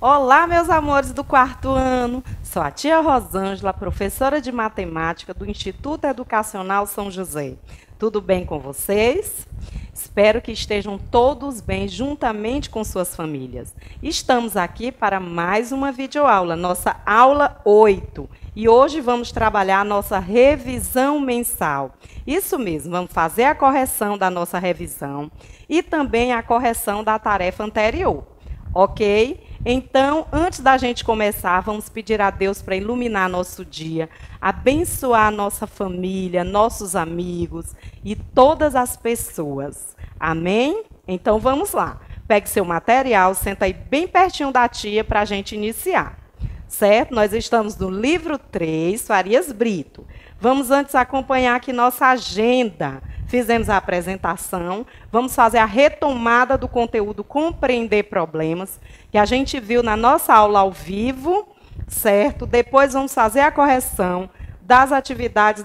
Olá, meus amores do quarto ano. Sou a tia Rosângela, professora de matemática do Instituto Educacional São José. Tudo bem com vocês? Espero que estejam todos bem juntamente com suas famílias. Estamos aqui para mais uma videoaula, nossa aula 8. E hoje vamos trabalhar a nossa revisão mensal. Isso mesmo, vamos fazer a correção da nossa revisão e também a correção da tarefa anterior. Ok? Então, antes da gente começar, vamos pedir a Deus para iluminar nosso dia, abençoar nossa família, nossos amigos e todas as pessoas. Amém? Então, vamos lá. Pegue seu material, senta aí bem pertinho da tia para a gente iniciar. Certo? Nós estamos no livro 3, Farias Brito. Vamos antes acompanhar aqui nossa agenda. Fizemos a apresentação, vamos fazer a retomada do conteúdo Compreender Problemas, que a gente viu na nossa aula ao vivo, certo? Depois vamos fazer a correção das atividades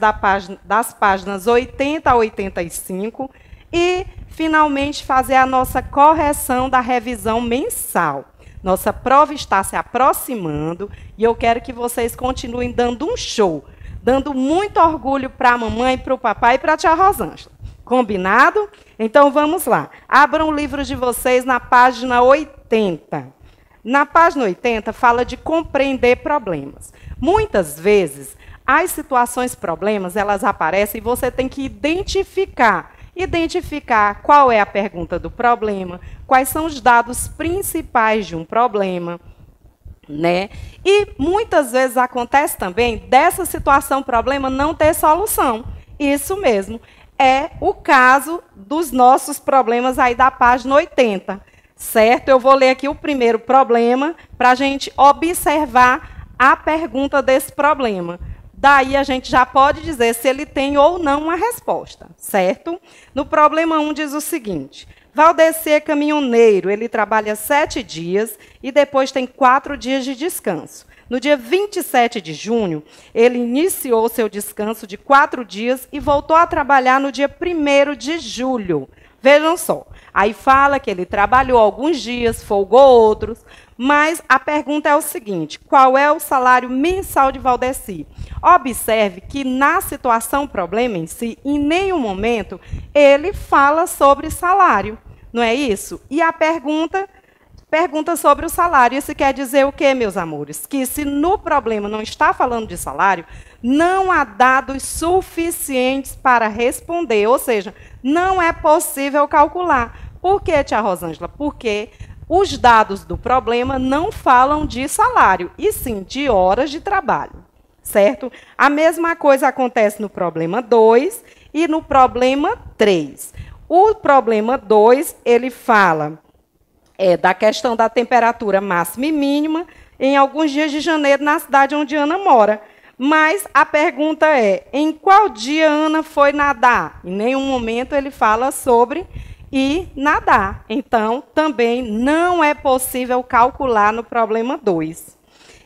das páginas 80 a 85 e, finalmente, fazer a nossa correção da revisão mensal. Nossa prova está se aproximando e eu quero que vocês continuem dando um show, dando muito orgulho para a mamãe, para o papai e para a tia Rosângela. Combinado? Então, vamos lá. Abram o livro de vocês na página 80. Na página 80, fala de compreender problemas. Muitas vezes, as situações problemas, elas aparecem e você tem que identificar qual é a pergunta do problema, quais são os dados principais de um problema, né? E muitas vezes acontece também dessa situação problema não ter solução. Isso mesmo. É o caso dos nossos problemas aí da página 80, certo? Eu vou ler aqui o primeiro problema para a gente observar a pergunta desse problema. Daí a gente já pode dizer se ele tem ou não uma resposta, certo? No problema 1 diz o seguinte: Valdeci é caminhoneiro, ele trabalha 7 dias e depois tem 4 dias de descanso. No dia 27 de junho, ele iniciou seu descanso de 4 dias e voltou a trabalhar no dia 1º de julho. Vejam só, aí fala que ele trabalhou alguns dias, folgou outros, mas a pergunta é o seguinte: qual é o salário mensal de Valdeci? Observe que na situação problema em si, em nenhum momento ele fala sobre salário, não é isso? E a pergunta sobre o salário. Isso quer dizer o quê, meus amores? Que se no problema não está falando de salário, não há dados suficientes para responder, ou seja, não é possível calcular. Por quê, tia Rosângela? Porque os dados do problema não falam de salário, e sim de horas de trabalho, certo? A mesma coisa acontece no problema 2 e no problema 3. O problema 2, ele fala da questão da temperatura máxima e mínima em alguns dias de janeiro na cidade onde Ana mora. Mas a pergunta é: em qual dia Ana foi nadar? Em nenhum momento ele fala sobre ir nadar. Então, também não é possível calcular no problema 2.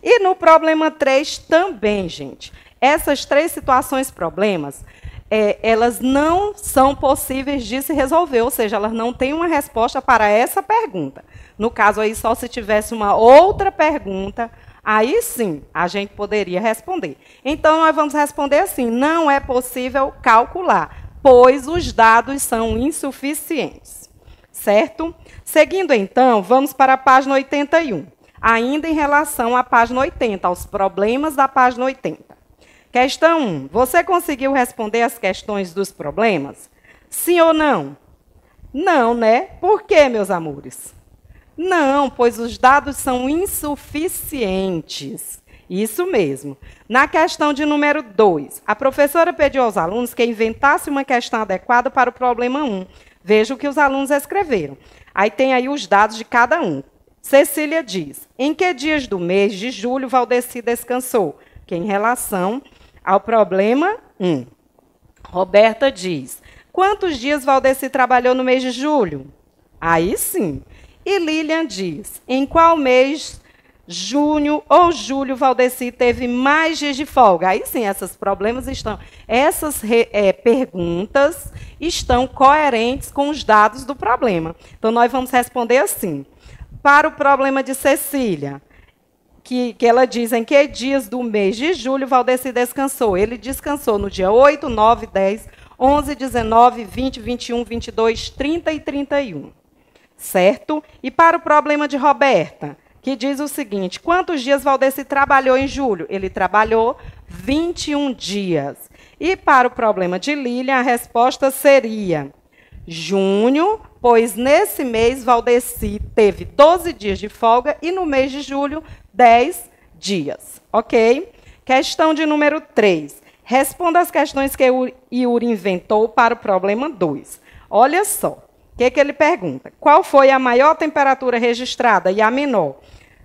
E no problema 3 também, gente. Essas 3 situações problemas, elas não são possíveis de se resolver, ou seja, elas não têm uma resposta para essa pergunta. No caso aí, só se tivesse uma outra pergunta, aí sim a gente poderia responder. Então, nós vamos responder assim: não é possível calcular, pois os dados são insuficientes. Certo? Seguindo, então, vamos para a página 81. Ainda em relação à página 80, aos problemas da página 80. Questão 1. Você conseguiu responder as questões dos problemas? Sim ou não? Não, né? Por quê, meus amores? Não, pois os dados são insuficientes. Isso mesmo. Na questão de número 2, a professora pediu aos alunos que inventassem uma questão adequada para o problema 1. Veja o que os alunos escreveram. Aí tem aí os dados de cada um. Cecília diz: em que dias do mês de julho Valdeci descansou? Que em relação ao problema 1. Roberta diz: quantos dias Valdeci trabalhou no mês de julho? Aí sim. E Lilian diz: em qual mês, junho ou julho, Valdeci teve mais dias de folga? Aí sim, essas perguntas estão coerentes com os dados do problema. Então, nós vamos responder assim: Para o problema de Cecília, que ela diz em que dias do mês de julho Valdeci descansou. Ele descansou no dia 8, 9, 10, 11, 19, 20, 21, 22, 30 e 31. Certo? E para o problema de Roberta, que diz o seguinte: quantos dias Valdeci trabalhou em julho? Ele trabalhou 21 dias. E para o problema de Lilian, a resposta seria junho, pois nesse mês Valdeci teve 12 dias de folga e no mês de julho, 10 dias. Ok? Questão de número 3. Responda as questões que Yuri inventou para o problema 2. Olha só. O que ele pergunta? Qual foi a maior temperatura registrada e a menor?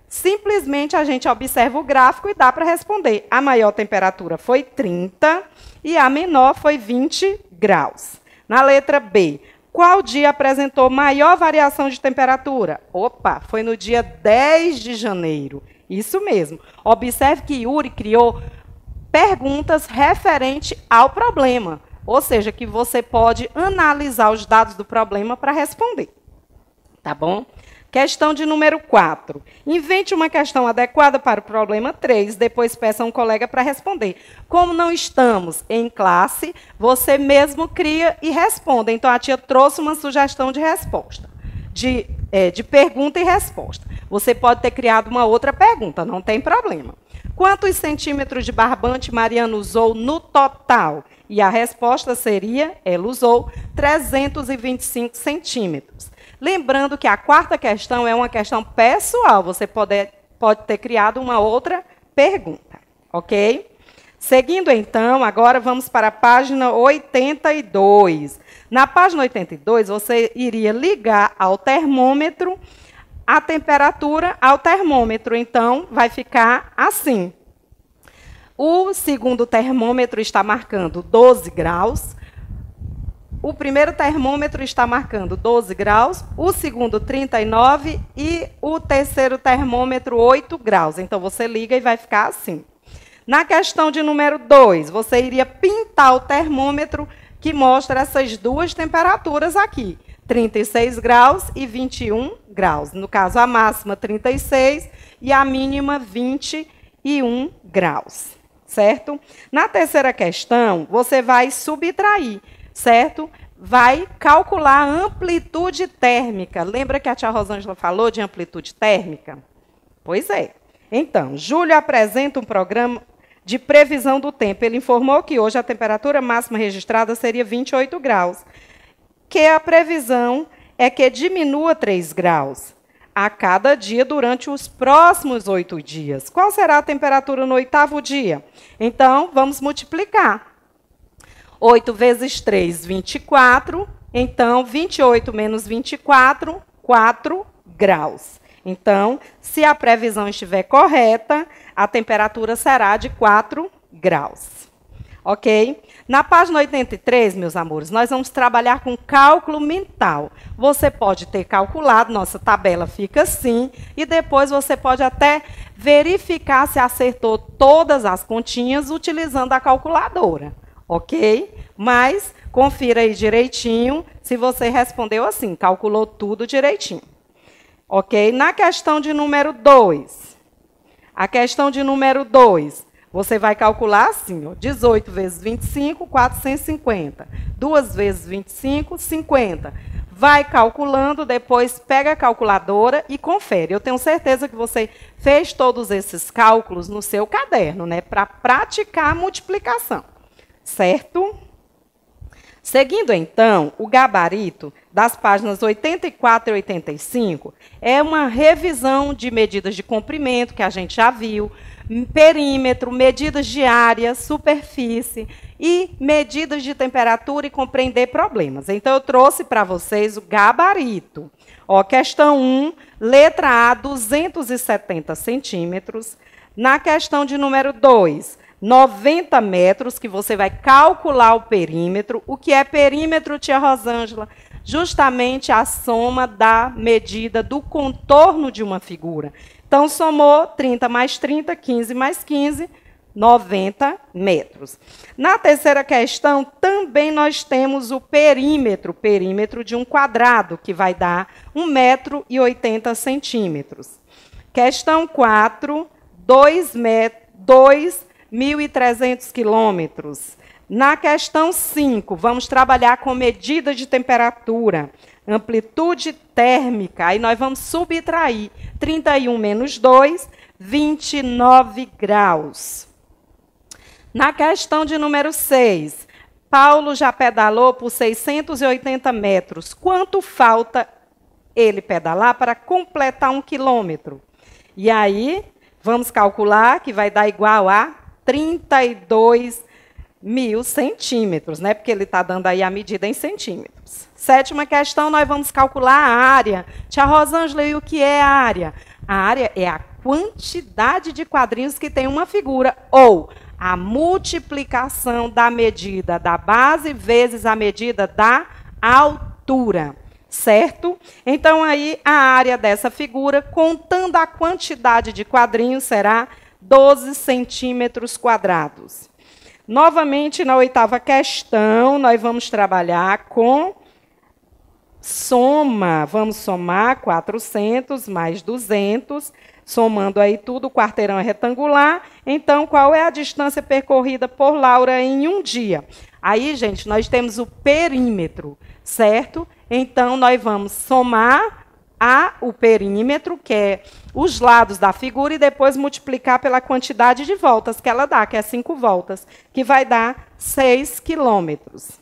Simplesmente a gente observa o gráfico e dá para responder. A maior temperatura foi 30 e a menor foi 20 graus. Na letra B, qual dia apresentou maior variação de temperatura? Opa, foi no dia 10 de janeiro. Isso mesmo. Observe que Yuri criou perguntas referentes ao problema. Ou seja, que você pode analisar os dados do problema para responder. Tá bom? Questão de número 4. Invente uma questão adequada para o problema 3, depois peça a um colega para responder. Como não estamos em classe, você mesmo cria e responde. Então, a tia trouxe uma sugestão de resposta, de pergunta e resposta. Você pode ter criado uma outra pergunta, não tem problema. Quantos centímetros de barbante Mariana usou no total? E a resposta seria, ela usou 325 centímetros. Lembrando que a quarta questão é uma questão pessoal, você pode ter criado uma outra pergunta, ok? Seguindo, então, agora vamos para a página 82. Na página 82, você iria ligar ao termômetro a temperatura ao termômetro, então vai ficar assim. O segundo termômetro está marcando 12 graus. O primeiro termômetro está marcando 12 graus, o segundo 39 e o terceiro termômetro 8 graus. Então, você liga e vai ficar assim. Na questão de número 2, você iria pintar o termômetro que mostra essas duas temperaturas aqui, 36 graus e 21 graus. No caso, a máxima 36 e a mínima 21 graus. Certo? Na terceira questão, você vai subtrair, certo? Vai calcular a amplitude térmica. Lembra que a tia Rosângela falou de amplitude térmica? Pois é. Então, Júlio apresenta um programa de previsão do tempo. Ele informou que hoje a temperatura máxima registrada seria 28 graus, que a previsão é que diminua 3 graus a cada dia durante os próximos 8 dias. Qual será a temperatura no 8º dia? Então, vamos multiplicar. 8 vezes 3, 24. Então, 28 menos 24, 4 graus. Então, se a previsão estiver correta, a temperatura será de 4 graus. Ok? Na página 83, meus amores, nós vamos trabalhar com cálculo mental. Você pode ter calculado, nossa tabela fica assim, e depois você pode até verificar se acertou todas as continhas utilizando a calculadora. Ok? Mas confira aí direitinho se você respondeu assim, calculou tudo direitinho. Ok? Na questão de número 2, a questão de número 2, você vai calcular assim, ó, 18 vezes 25, 450. 2 vezes 25, 50. Vai calculando, depois pega a calculadora e confere. Eu tenho certeza que você fez todos esses cálculos no seu caderno, né, para praticar a multiplicação. Certo? Seguindo, então, o gabarito das páginas 84 e 85 é uma revisão de medidas de comprimento, que a gente já viu, perímetro, medidas de área, superfície e medidas de temperatura e compreender problemas. Então, eu trouxe para vocês o gabarito. Ó, questão 1, letra A, 270 centímetros. Na questão de número 2, 90 metros, que você vai calcular o perímetro. O que é perímetro, tia Rosângela? Justamente a soma da medida do contorno de uma figura. Então, somou 30 mais 30, 15 mais 15, 90 metros. Na terceira questão, também nós temos o perímetro de um quadrado, que vai dar 1,80 m. Questão 4, 2.300 quilômetros. Na questão 5, vamos trabalhar com medida de temperatura, amplitude térmica. Aí nós vamos subtrair 31 menos 2, 29 graus. Na questão de número 6, Paulo já pedalou por 680 metros. Quanto falta ele pedalar para completar 1 quilômetro? E aí, vamos calcular que vai dar igual a 32.000 centímetros, né? Porque ele está dando aí a medida em centímetros. Sétima questão, nós vamos calcular a área. Tia Rosângela, e o que é a área? A área é a quantidade de quadrinhos que tem uma figura, ou a multiplicação da medida da base vezes a medida da altura, certo? Então, aí, a área dessa figura, contando a quantidade de quadrinhos, será 12 centímetros quadrados. Novamente, na oitava questão, nós vamos trabalhar com soma. Vamos somar 400 mais 200, somando aí tudo, o quarteirão é retangular. Então, qual é a distância percorrida por Laura em um dia? Aí, gente, nós temos o perímetro, certo? Então, nós vamos somar o perímetro, que é os lados da figura, e depois multiplicar pela quantidade de voltas que ela dá, que é 5 voltas, que vai dar 6 quilômetros.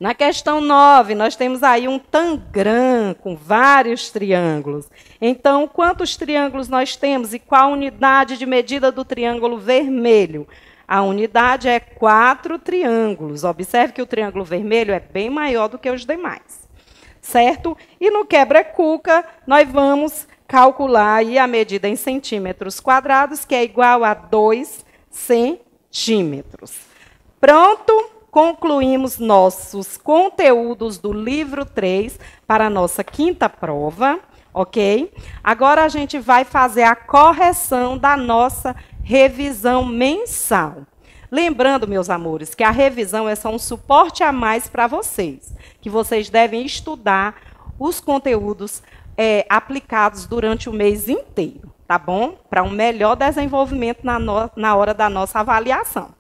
Na questão 9, nós temos aí um tangram com vários triângulos. Então, quantos triângulos nós temos e qual a unidade de medida do triângulo vermelho? A unidade é 4 triângulos. Observe que o triângulo vermelho é bem maior do que os demais, certo? E no quebra-cuca, nós vamos calcular aí a medida em centímetros quadrados, que é igual a 2 centímetros. Pronto? Concluímos nossos conteúdos do livro 3 para a nossa quinta prova, ok? Agora a gente vai fazer a correção da nossa revisão mensal. Lembrando, meus amores, que a revisão é só um suporte a mais para vocês, que vocês devem estudar os conteúdos aplicados durante o mês inteiro, tá bom? Para um melhor desenvolvimento na hora da nossa avaliação.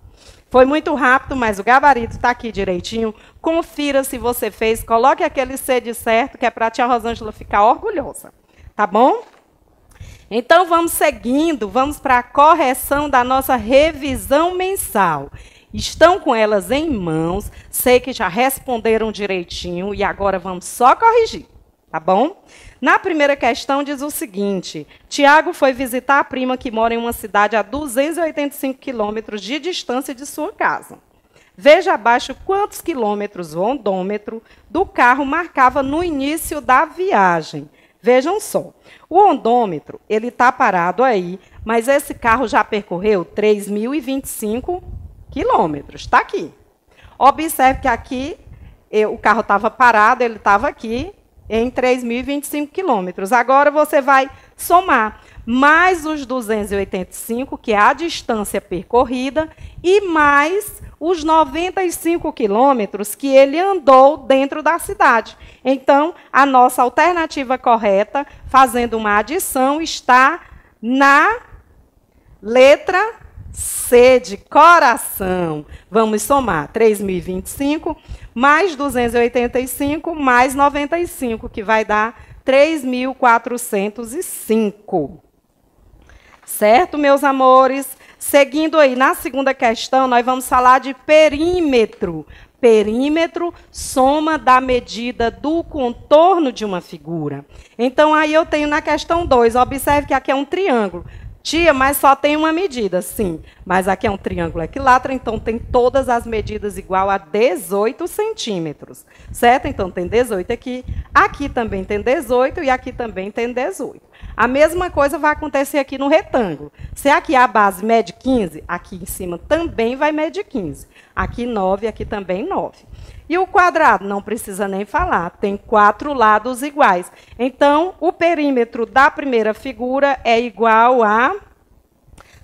Foi muito rápido, mas o gabarito está aqui direitinho. Confira se você fez, coloque aquele C de certo, que é para a tia Rosângela ficar orgulhosa. Tá bom? Então, vamos seguindo, vamos para a correção da nossa revisão mensal. Estão com elas em mãos, sei que já responderam direitinho, e agora vamos só corrigir, tá bom? Na primeira questão diz o seguinte: Tiago foi visitar a prima que mora em uma cidade a 285 quilômetros de distância de sua casa. Veja abaixo quantos quilômetros o ondômetro do carro marcava no início da viagem. Vejam só, o ondômetro ele está parado aí, mas esse carro já percorreu 3.025 quilômetros. Está aqui. Observe que aqui o carro estava parado, ele estava aqui em 3.025 quilômetros. Agora você vai somar mais os 285, que é a distância percorrida, e mais os 95 quilômetros que ele andou dentro da cidade. Então, a nossa alternativa correta, fazendo uma adição, está na letra C de coração. Vamos somar 3.025 mais 285 mais 95, que vai dar 3.405. Certo, meus amores? Seguindo aí, na segunda questão, nós vamos falar de perímetro. Perímetro, soma da medida do contorno de uma figura. Então, aí eu tenho na questão 2, observe que aqui é um triângulo. Tia, mas só tem uma medida, sim. Mas aqui é um triângulo equilátero, então tem todas as medidas igual a 18 centímetros. Certo? Então tem 18 aqui, aqui também tem 18 e aqui também tem 18. A mesma coisa vai acontecer aqui no retângulo. Se aqui a base mede 15, aqui em cima também vai medir 15. Aqui 9, aqui também 9. E o quadrado, não precisa nem falar, tem 4 lados iguais. Então, o perímetro da primeira figura é igual a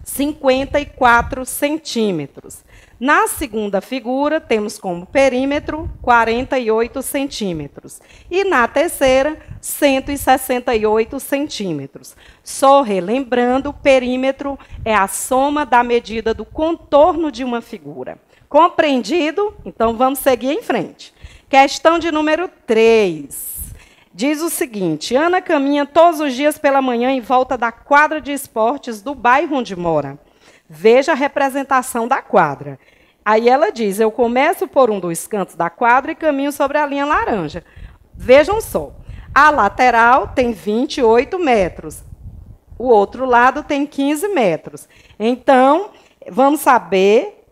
54 centímetros. Na segunda figura, temos como perímetro 48 centímetros. E na terceira, 168 centímetros. Só relembrando, o perímetro é a soma da medida do contorno de uma figura. Compreendido? Então, vamos seguir em frente. Questão de número 3. Diz o seguinte: Ana caminha todos os dias pela manhã em volta da quadra de esportes do bairro onde mora. Veja a representação da quadra. Aí ela diz, eu começo por um dos cantos da quadra e caminho sobre a linha laranja. Vejam só, a lateral tem 28 metros, o outro lado tem 15 metros. Então, vamos saber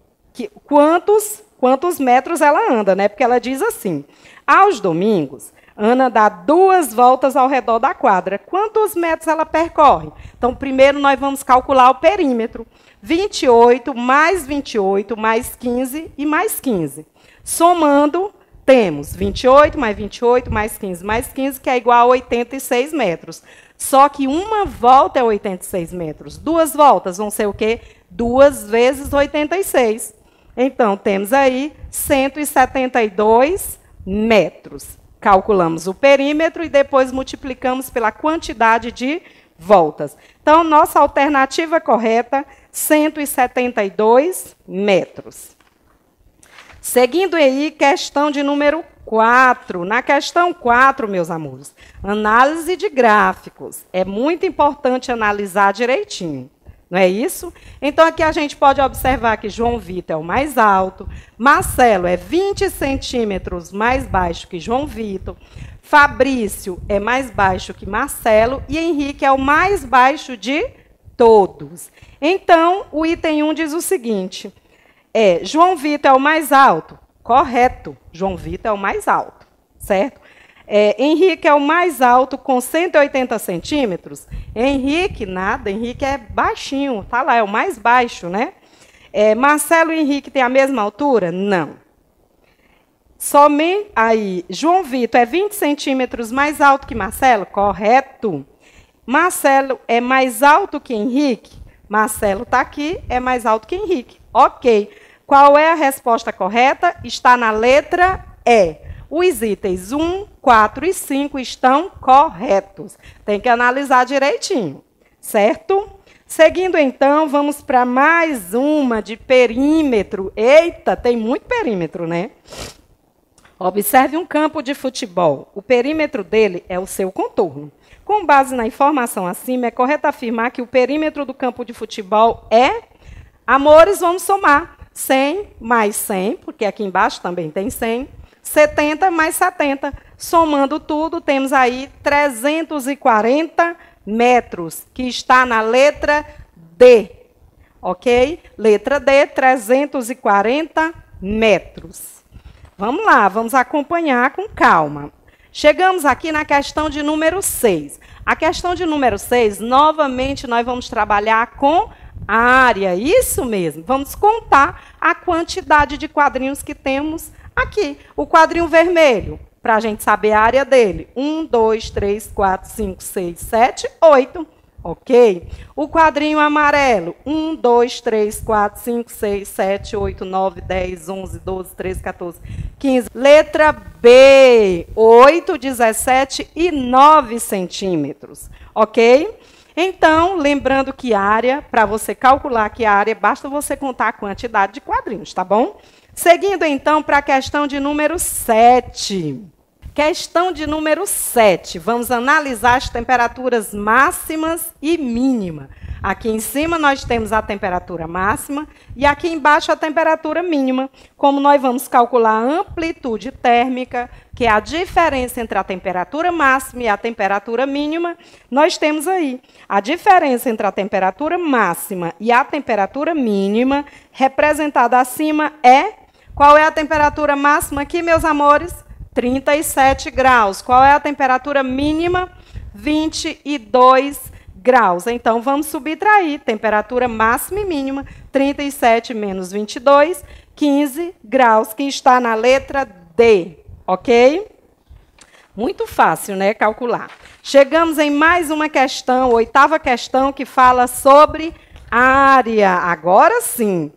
quantos metros ela anda, né? Porque ela diz assim, aos domingos, Ana dá 2 voltas ao redor da quadra. Quantos metros ela percorre? Então, primeiro nós vamos calcular o perímetro. 28 mais 28 mais 15 e mais 15. Somando, temos 28 mais 28 mais 15, que é igual a 86 metros. Só que uma volta é 86 metros. 2 voltas vão ser o quê? 2 vezes 86. Então, temos aí 172 metros. Calculamos o perímetro e depois multiplicamos pela quantidade de voltas. Então, nossa alternativa correta, 172 metros. Seguindo aí, questão de número 4. Na questão 4, meus amores, análise de gráficos. É muito importante analisar direitinho. Não é isso? Então, aqui a gente pode observar que João Vitor é o mais alto, Marcelo é 20 centímetros mais baixo que João Vitor, Fabrício é mais baixo que Marcelo e Henrique é o mais baixo de todos. Então, o item 1 diz o seguinte, João Vitor é o mais alto? Correto, João Vitor é o mais alto, certo? Henrique é o mais alto com 180 centímetros. Henrique, nada, Henrique é baixinho, tá lá, é o mais baixo, né? Marcelo e Henrique têm a mesma altura? Não. Somente aí, João Vitor é 20 centímetros mais alto que Marcelo? Correto. Marcelo é mais alto que Henrique? Marcelo está aqui, é mais alto que Henrique. Ok. Qual é a resposta correta? Está na letra E. Os itens 1, 4 e 5 estão corretos. Tem que analisar direitinho, certo? Seguindo, então, vamos para mais uma de perímetro. Eita, tem muito perímetro, né? Observe um campo de futebol. O perímetro dele é o seu contorno. Com base na informação acima, é correto afirmar que o perímetro do campo de futebol é... Amores, vamos somar. 100 mais 100, porque aqui embaixo também tem 100. 70 mais 70. Somando tudo, temos aí 340 metros, que está na letra D. Ok? Letra D, 340 metros. Vamos lá, vamos acompanhar com calma. Chegamos aqui na questão de número 6. A questão de número 6, novamente, nós vamos trabalhar com área. Isso mesmo. Vamos contar a quantidade de quadrinhos que temos aqui. O quadrinho vermelho, para a gente saber a área dele. 1, 2, 3, 4, 5, 6, 7, 8. Ok? O quadrinho amarelo. 1, 2, 3, 4, 5, 6, 7, 8, 9, 10, 11, 12, 13, 14, 15. Letra B. 8, 17 e 9 centímetros. Ok? Então, lembrando que área, para você calcular que área, basta você contar a quantidade de quadrinhos, tá bom? Seguindo, então, para a questão de número 7. Questão de número 7. Vamos analisar as temperaturas máximas e mínima. Aqui em cima nós temos a temperatura máxima e aqui embaixo a temperatura mínima. Como nós vamos calcular a amplitude térmica, que é a diferença entre a temperatura máxima e a temperatura mínima, nós temos aí a diferença entre a temperatura máxima e a temperatura mínima, representada acima é... Qual é a temperatura máxima aqui, meus amores? 37 graus. Qual é a temperatura mínima? 22 graus. Então, vamos subtrair temperatura máxima e mínima. 37 menos 22, 15 graus, que está na letra D. Ok? Muito fácil, né, calcular. Chegamos em mais uma questão, 8ª questão, que fala sobre área. Agora sim,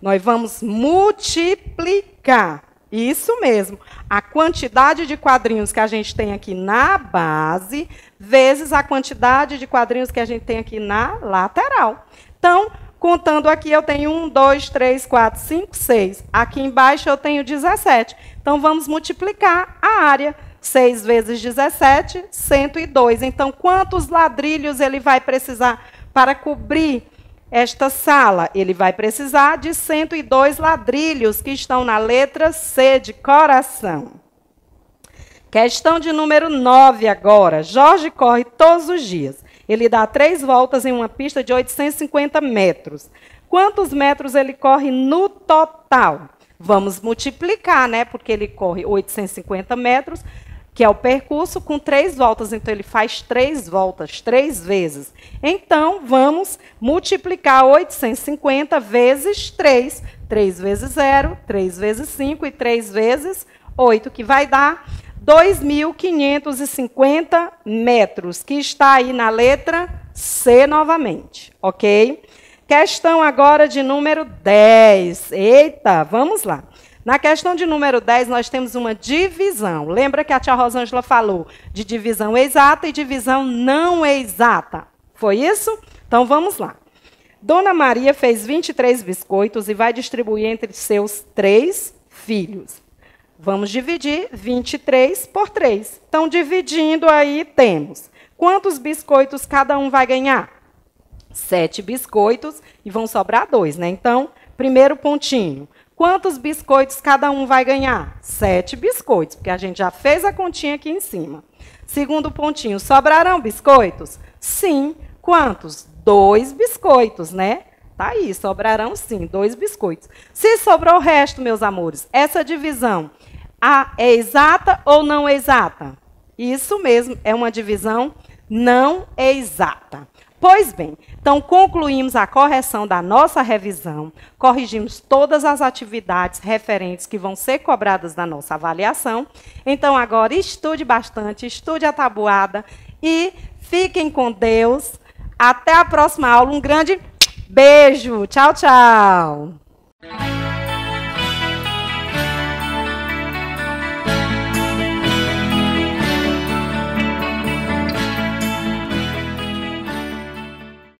nós vamos multiplicar. Isso mesmo. A quantidade de quadrinhos que a gente tem aqui na base, vezes a quantidade de quadrinhos que a gente tem aqui na lateral. Então, contando aqui, eu tenho 1, 2, 3, 4, 5, 6. Aqui embaixo eu tenho 17. Então, vamos multiplicar a área. 6 vezes 17, 102. Então, quantos ladrilhos ele vai precisar para cobrir esta sala? Ele vai precisar de 102 ladrilhos, que estão na letra C de coração. Questão de número 9 agora. Jorge corre todos os dias. Ele dá 3 voltas em uma pista de 850 metros. Quantos metros ele corre no total? Vamos multiplicar, né? Porque ele corre 850 metros, que é o percurso, com 3 voltas. Então, ele faz 3 voltas, 3 vezes. Então, vamos multiplicar 850 vezes 3. 3 vezes 0, 3 vezes 5 e 3 vezes 8, que vai dar 2.550 metros, que está aí na letra C novamente, ok? Questão agora de número 10. Eita, vamos lá. Na questão de número 10, nós temos uma divisão. Lembra que a tia Rosângela falou de divisão exata e divisão não exata? Foi isso? Então, vamos lá. Dona Maria fez 23 biscoitos e vai distribuir entre seus 3 filhos. Vamos dividir 23 por 3. Então, dividindo aí, temos. Quantos biscoitos cada um vai ganhar? 7 biscoitos e vão sobrar 2, né? Então, primeiro pontinho. Quantos biscoitos cada um vai ganhar? 7 biscoitos, porque a gente já fez a continha aqui em cima. Segundo pontinho, sobrarão biscoitos? Sim. Quantos? 2 biscoitos, né? Tá aí, sobrarão sim, 2 biscoitos. Se sobrou o resto, meus amores, essa divisão é exata ou não exata? Isso mesmo, é uma divisão não exata. Pois bem, então concluímos a correção da nossa revisão, corrigimos todas as atividades referentes que vão ser cobradas na nossa avaliação. Então agora estude bastante, estude a tabuada e fiquem com Deus. Até a próxima aula, um grande beijo. Tchau, tchau.